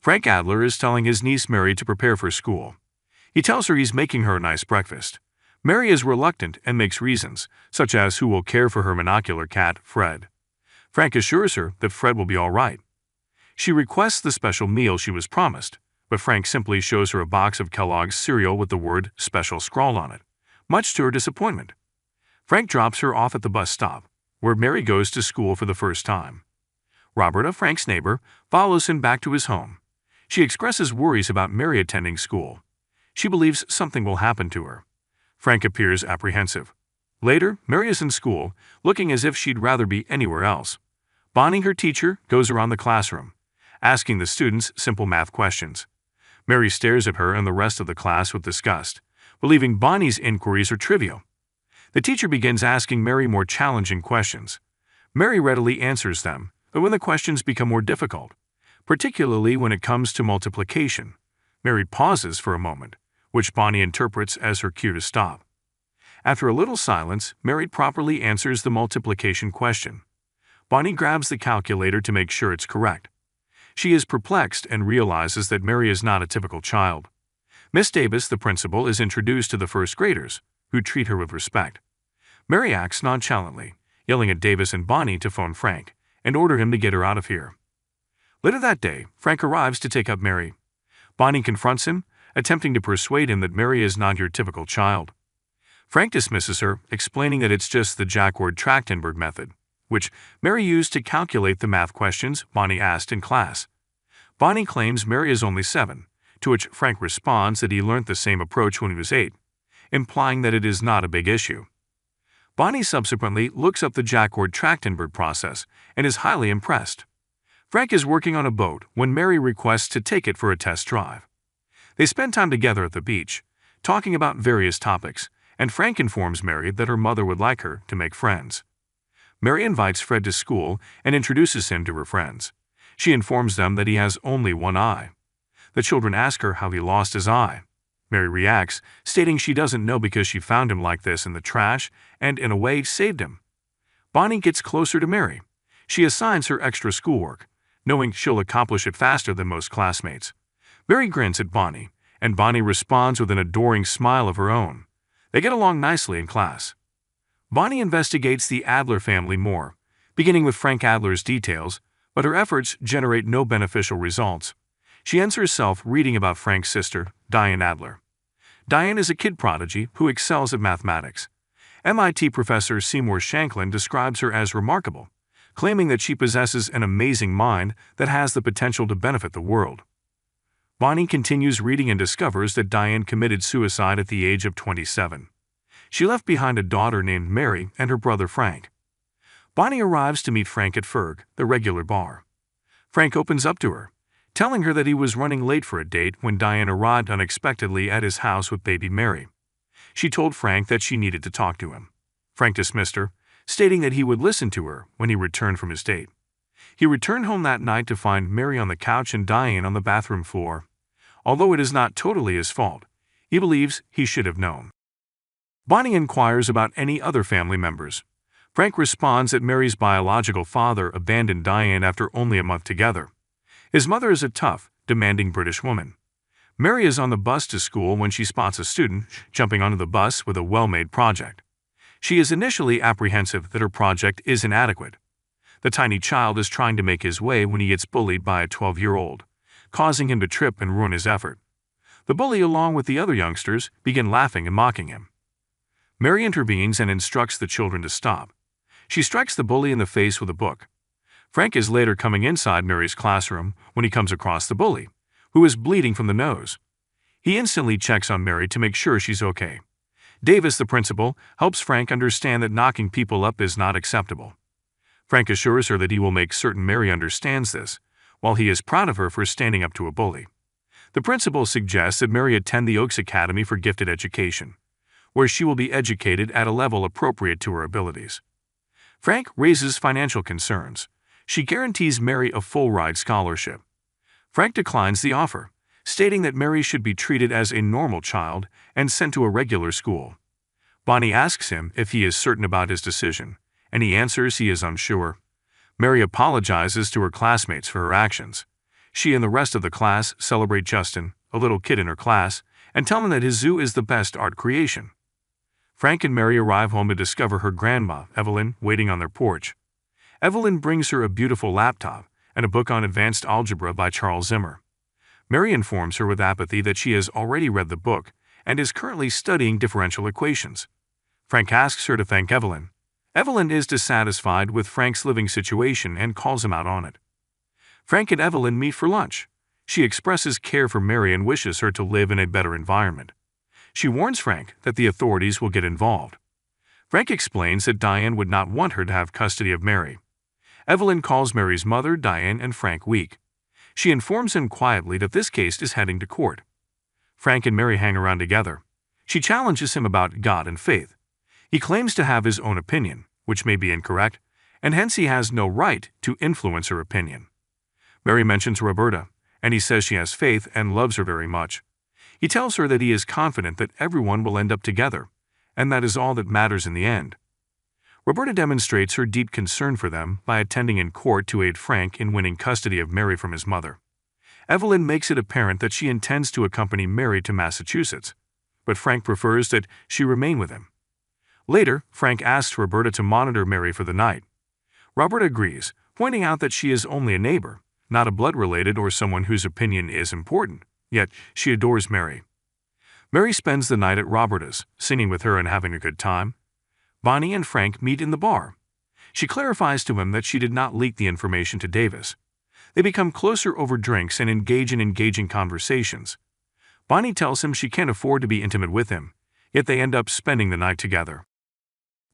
Frank Adler is telling his niece Mary to prepare for school. He tells her he's making her a nice breakfast. Mary is reluctant and makes reasons, such as who will care for her monocular cat, Fred. Frank assures her that Fred will be all right. She requests the special meal she was promised, but Frank simply shows her a box of Kellogg's cereal with the word "special" scrawled on it, much to her disappointment. Frank drops her off at the bus stop, where Mary goes to school for the first time. Roberta, Frank's neighbor, follows him back to his home. She expresses worries about Mary attending school. She believes something will happen to her. Frank appears apprehensive. Later, Mary is in school, looking as if she'd rather be anywhere else. Bonnie, her teacher, goes around the classroom, asking the students simple math questions. Mary stares at her and the rest of the class with disgust, believing Bonnie's inquiries are trivial. The teacher begins asking Mary more challenging questions. Mary readily answers them, but when the questions become more difficult, particularly when it comes to multiplication, Mary pauses for a moment, which Bonnie interprets as her cue to stop. After a little silence, Mary properly answers the multiplication question. Bonnie grabs the calculator to make sure it's correct. She is perplexed and realizes that Mary is not a typical child. Miss Davis, the principal, is introduced to the first graders, who treat her with respect. Mary acts nonchalantly, yelling at Davis and Bonnie to phone Frank and order him to get her out of here. Later that day, Frank arrives to take up Mary. Bonnie confronts him, attempting to persuade him that Mary is not your typical child. Frank dismisses her, explaining that it's just the Jacquard-Trachtenberg method, which Mary used to calculate the math questions Bonnie asked in class. Bonnie claims Mary is only 7, to which Frank responds that he learned the same approach when he was 8, implying that it is not a big issue. Bonnie subsequently looks up the Jacquard-Trachtenberg process and is highly impressed. Frank is working on a boat when Mary requests to take it for a test drive. They spend time together at the beach, talking about various topics, and Frank informs Mary that her mother would like her to make friends. Mary invites Fred to school and introduces him to her friends. She informs them that he has only one eye. The children ask her how he lost his eye. Mary reacts, stating she doesn't know because she found him like this in the trash and, in a way, saved him. Bonnie gets closer to Mary. She assigns her extra schoolwork, knowing she'll accomplish it faster than most classmates. Mary grins at Bonnie, and Bonnie responds with an adoring smile of her own. They get along nicely in class. Bonnie investigates the Adler family more, beginning with Frank Adler's details, but her efforts generate no beneficial results. She ends herself reading about Frank's sister, Diane Adler. Diane is a kid prodigy who excels at mathematics. MIT professor Seymour Shanklin describes her as remarkable, claiming that she possesses an amazing mind that has the potential to benefit the world. Bonnie continues reading and discovers that Diane committed suicide at the age of 27. She left behind a daughter named Mary and her brother Frank. Bonnie arrives to meet Frank at Ferg, the regular bar. Frank opens up to her, telling her that he was running late for a date when Diane arrived unexpectedly at his house with baby Mary. She told Frank that she needed to talk to him. Frank dismissed her, stating that he would listen to her when he returned from his date. He returned home that night to find Mary on the couch and Diane on the bathroom floor. Although it is not totally his fault, he believes he should have known. Bonnie inquires about any other family members. Frank responds that Mary's biological father abandoned Diane after only a month together. His mother is a tough, demanding British woman. Mary is on the bus to school when she spots a student jumping onto the bus with a well-made project. She is initially apprehensive that her project is inadequate. The tiny child is trying to make his way when he gets bullied by a 12-year-old, causing him to trip and ruin his effort. The bully, along with the other youngsters, begin laughing and mocking him. Mary intervenes and instructs the children to stop. She strikes the bully in the face with a book. Frank is later coming inside Mary's classroom when he comes across the bully, who is bleeding from the nose. He instantly checks on Mary to make sure she's okay. Davis, the principal, helps Frank understand that knocking people up is not acceptable. Frank assures her that he will make certain Mary understands this, while he is proud of her for standing up to a bully. The principal suggests that Mary attend the Oaks Academy for Gifted Education, where she will be educated at a level appropriate to her abilities. Frank raises financial concerns. She guarantees Mary a full-ride scholarship. Frank declines the offer, stating that Mary should be treated as a normal child and sent to a regular school. Bonnie asks him if he is certain about his decision, and he answers he is unsure. Mary apologizes to her classmates for her actions. She and the rest of the class celebrate Justin, a little kid in her class, and tell him that his zoo is the best art creation. Frank and Mary arrive home to discover her grandma, Evelyn, waiting on their porch. Evelyn brings her a beautiful laptop and a book on advanced algebra by Charles Zimmer. Mary informs her with apathy that she has already read the book and is currently studying differential equations. Frank asks her to thank Evelyn. Evelyn is dissatisfied with Frank's living situation and calls him out on it. Frank and Evelyn meet for lunch. She expresses care for Mary and wishes her to live in a better environment. She warns Frank that the authorities will get involved. Frank explains that Diane would not want her to have custody of Mary. Evelyn calls Mary's mother, Diane, and Frank weak. She informs him quietly that this case is heading to court. Frank and Mary hang around together. She challenges him about God and faith. He claims to have his own opinion, which may be incorrect, and hence he has no right to influence her opinion. Mary mentions Roberta, and he says she has faith and loves her very much. He tells her that he is confident that everyone will end up together, and that is all that matters in the end. Roberta demonstrates her deep concern for them by attending in court to aid Frank in winning custody of Mary from his mother. Evelyn makes it apparent that she intends to accompany Mary to Massachusetts, but Frank prefers that she remain with him. Later, Frank asks Roberta to monitor Mary for the night. Roberta agrees, pointing out that she is only a neighbor, not a blood-related or someone whose opinion is important, yet she adores Mary. Mary spends the night at Roberta's, singing with her and having a good time. Bonnie and Frank meet in the bar. She clarifies to him that she did not leak the information to Davis. They become closer over drinks and engage in engaging conversations. Bonnie tells him she can't afford to be intimate with him, yet they end up spending the night together.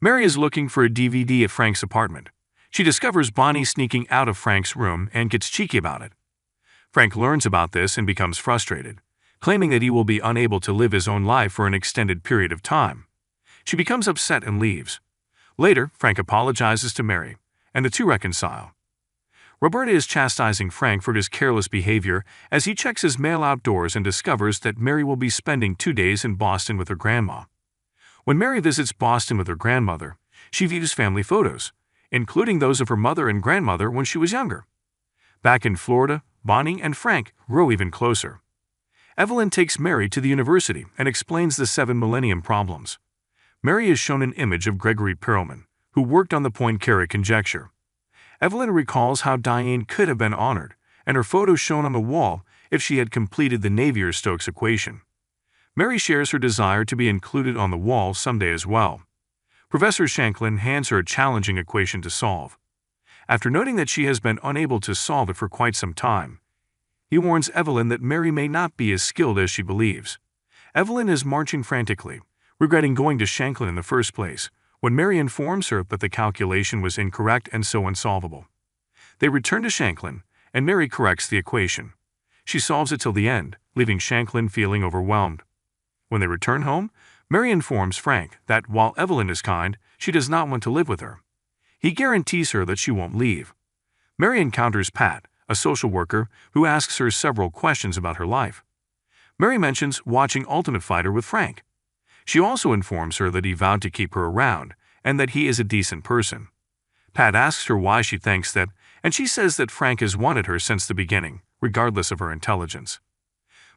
Mary is looking for a DVD at Frank's apartment. She discovers Bonnie sneaking out of Frank's room and gets cheeky about it. Frank learns about this and becomes frustrated, claiming that he will be unable to live his own life for an extended period of time. She becomes upset and leaves. Later, Frank apologizes to Mary, and the two reconcile. Roberta is chastising Frank for his careless behavior as he checks his mail outdoors and discovers that Mary will be spending 2 days in Boston with her grandma. When Mary visits Boston with her grandmother, she views family photos, including those of her mother and grandmother when she was younger. Back in Florida, Bonnie and Frank grow even closer. Evelyn takes Mary to the university and explains the 7 millennium problems. Mary is shown an image of Gregory Perelman, who worked on the Poincaré conjecture. Evelyn recalls how Diane could have been honored, and her photo shown on the wall if she had completed the Navier-Stokes equation. Mary shares her desire to be included on the wall someday as well. Professor Shanklin hands her a challenging equation to solve. After noting that she has been unable to solve it for quite some time, he warns Evelyn that Mary may not be as skilled as she believes. Evelyn is marching frantically, regretting going to Shanklin in the first place, when Mary informs her that the calculation was incorrect and so unsolvable. They return to Shanklin, and Mary corrects the equation. She solves it till the end, leaving Shanklin feeling overwhelmed. When they return home, Mary informs Frank that while Evelyn is kind, she does not want to live with her. He guarantees her that she won't leave. Mary encounters Pat, a social worker, who asks her several questions about her life. Mary mentions watching Ultimate Fighter with Frank. She also informs her that he vowed to keep her around and that he is a decent person. Pat asks her why she thinks that, and she says that Frank has wanted her since the beginning, regardless of her intelligence.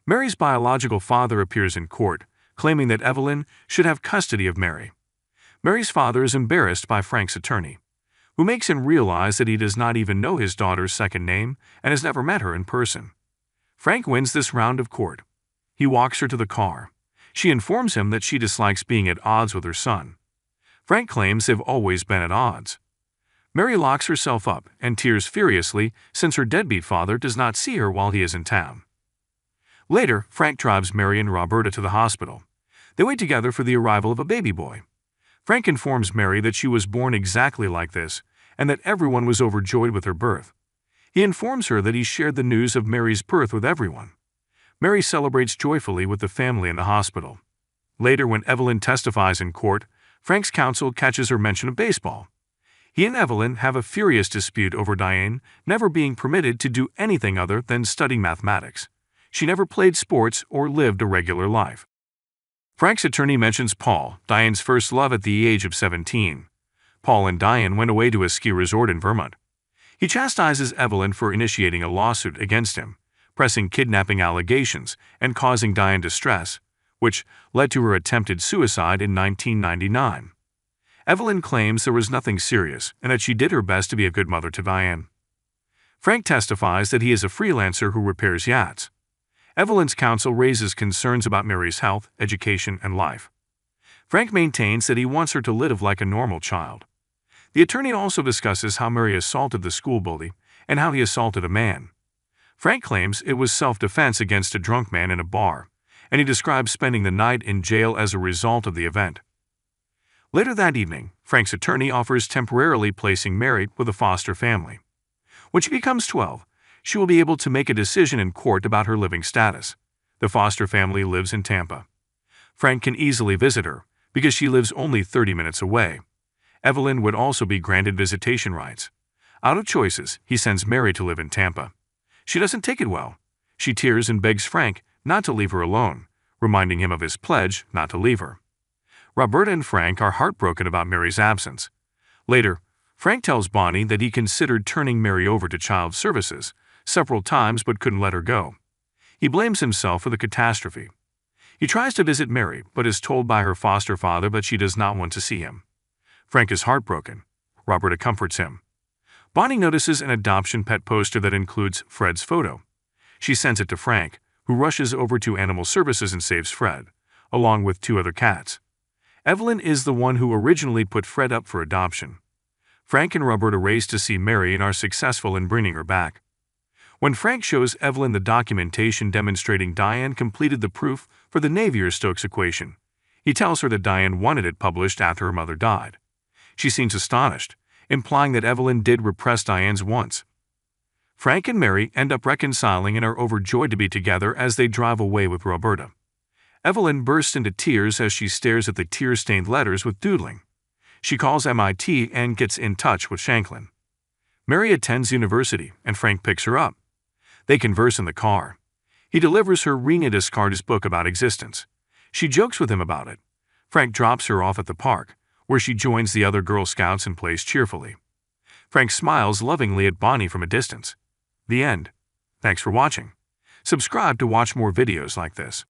Mary's biological father appears in court, claiming that Evelyn should have custody of Mary. Mary's father is embarrassed by Frank's attorney, who makes him realize that he does not even know his daughter's second name and has never met her in person. Frank wins this round of court. He walks her to the car. She informs him that she dislikes being at odds with her son. Frank claims they've always been at odds. Mary locks herself up and tears furiously since her deadbeat father does not see her while he is in town. Later, Frank drives Mary and Roberta to the hospital. They wait together for the arrival of a baby boy. Frank informs Mary that she was born exactly like this and that everyone was overjoyed with her birth. He informs her that he shared the news of Mary's birth with everyone. Mary celebrates joyfully with the family in the hospital. Later, when Evelyn testifies in court, Frank's counsel catches her mention of baseball. He and Evelyn have a furious dispute over Diane never being permitted to do anything other than study mathematics. She never played sports or lived a regular life. Frank's attorney mentions Paul, Diane's first love at the age of 17. Paul and Diane went away to a ski resort in Vermont. He chastises Evelyn for initiating a lawsuit against him, pressing kidnapping allegations and causing Diane distress, which led to her attempted suicide in 1999. Evelyn claims there was nothing serious and that she did her best to be a good mother to Diane. Frank testifies that he is a freelancer who repairs yachts. Evelyn's counsel raises concerns about Mary's health, education, and life. Frank maintains that he wants her to live like a normal child. The attorney also discusses how Mary assaulted the school bully and how he assaulted a man. Frank claims it was self-defense against a drunk man in a bar, and he describes spending the night in jail as a result of the event. Later that evening, Frank's attorney offers temporarily placing Mary with a foster family. When she becomes 12, she will be able to make a decision in court about her living status. The foster family lives in Tampa. Frank can easily visit her because she lives only 30 minutes away. Evelyn would also be granted visitation rights. Out of choices, he sends Mary to live in Tampa. She doesn't take it well. She tears and begs Frank not to leave her alone, reminding him of his pledge not to leave her. Roberta and Frank are heartbroken about Mary's absence. Later, Frank tells Bonnie that he considered turning Mary over to child services several times but couldn't let her go. He blames himself for the catastrophe. He tries to visit Mary but is told by her foster father that she does not want to see him. Frank is heartbroken. Roberta comforts him. Bonnie notices an adoption pet poster that includes Fred's photo. She sends it to Frank, who rushes over to Animal Services and saves Fred, along with 2 other cats. Evelyn is the one who originally put Fred up for adoption. Frank and Roberta race to see Mary and are successful in bringing her back. When Frank shows Evelyn the documentation demonstrating Diane completed the proof for the Navier-Stokes equation, he tells her that Diane wanted it published after her mother died. She seems astonished, implying that Evelyn did repress Diane's wants. Frank and Mary end up reconciling and are overjoyed to be together as they drive away with Roberta. Evelyn bursts into tears as she stares at the tear-stained letters with doodling. She calls MIT and gets in touch with Shanklin. Mary attends university, and Frank picks her up. They converse in the car. He delivers her Rena Descartes' book about existence. She jokes with him about it. Frank drops her off at the park, where she joins the other Girl Scouts and plays cheerfully. Frank smiles lovingly at Bonnie from a distance. The end. Thanks for watching. Subscribe to watch more videos like this.